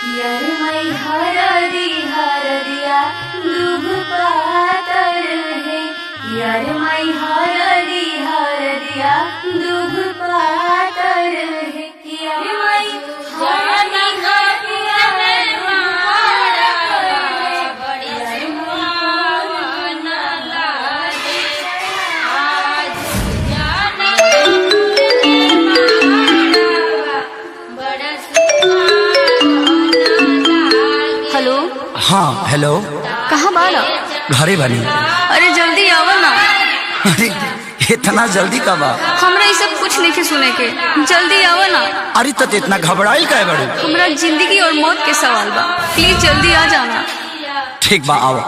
यरमई हरदी हरदिया दुभ पातर है। यरमई हरदी हरदिया दुभ पातर है। यरमई हरदी हरदिया हेलो। हाँ हेलो। कहाँ बाला? घरे बनी। अरे जल्दी आवा ना। अरे इतना जल्दी कब आ? हमरा ये सब कुछ नहीं सुने के, जल्दी आवा ना। अरे तो इतना घबराइल काहे बड़े? हमरा जिंदगी और मौत के सवाल बा, प्लीज जल्दी आ जाना। ठीक बा आओ।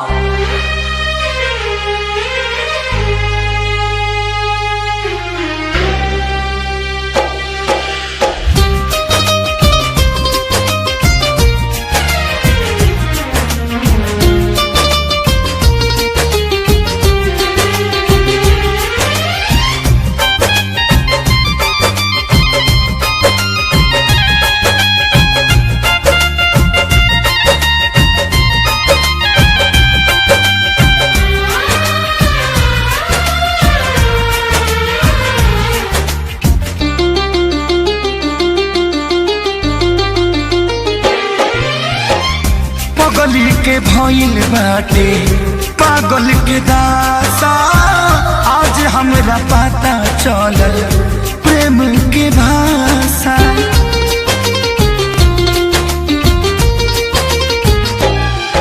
पगली के भइल बाटे पागल के दासा, आज हमरा पता चलल प्रेम के भाषा।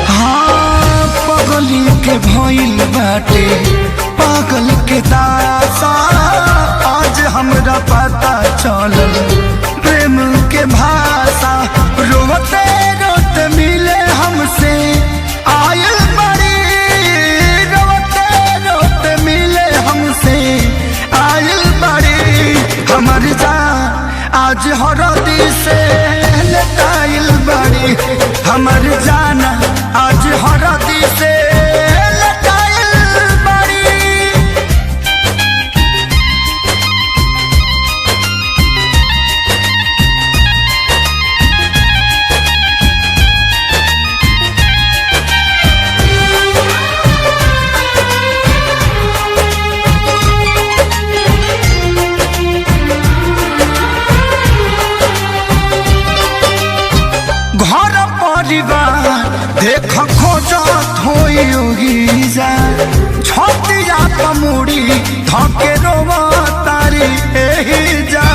हाँ पगली के भइल बाटे पागल के दासा, आज हमरा पता चलल प्रेम के भाषा। रोते रोते मिले हमसे आयल बड़ी, रोते रोते मिले हमसे आयल बड़ी। हमर जान आज हरदी से लटाइल बड़ी, हमर जाना आज हरदी से लटाइल बड़ी। घर परिवार देख खोजत होई जा, छतिया कमुड़ी धके रोवा तारी एही जा।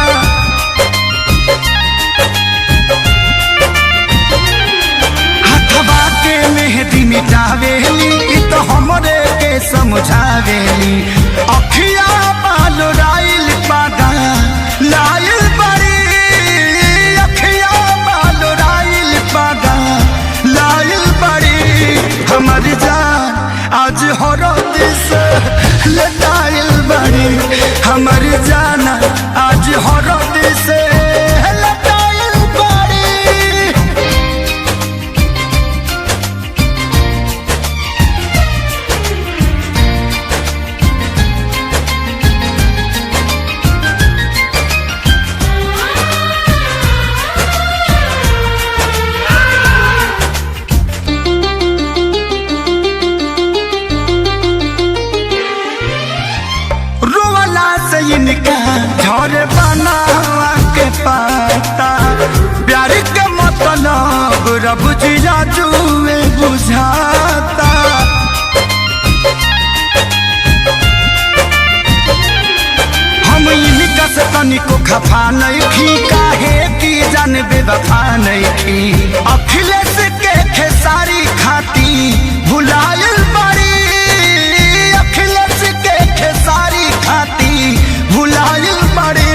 हथवा के मेहंदी मिटावेली इ तो हमरे के समझावेली। अखिया बाल राइल पादा लाइल बड़ी, अखिया बाल राइल पादा लाइल बड़ी। हमर जान आज हरद से लटाइल बड़ी, हमर जाना आज हरद से लटाइल बड़ी। रोवला से इनका झर बनावा के पाता, प्यार के मतलब रब जिया जुए बुझाता। हम इनका से तनिको खफा नहीं थी, काहे की जान बेवफा नहीं थी। अखिलेश के खेसारी खाती भुलायल बड़ी, अखिलेश के खेसारी खाती भुलायल बड़ी।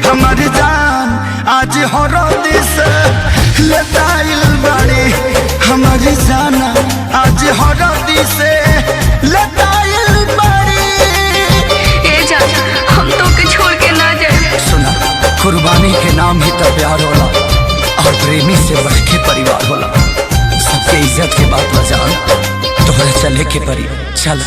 हमर जान आज हरद से लटाइल बड़ी, हमर जाना आज हरद से लटाइल बड़ी। ए जान हम तो के छोड़ के ना जाए। सुना कुर्बानी के नाम ही तो प्यार होला, और प्रेमी से बढ़ के परिवार होला। सबके इज्जत के बात बजान, तोहरा चले के परी चल।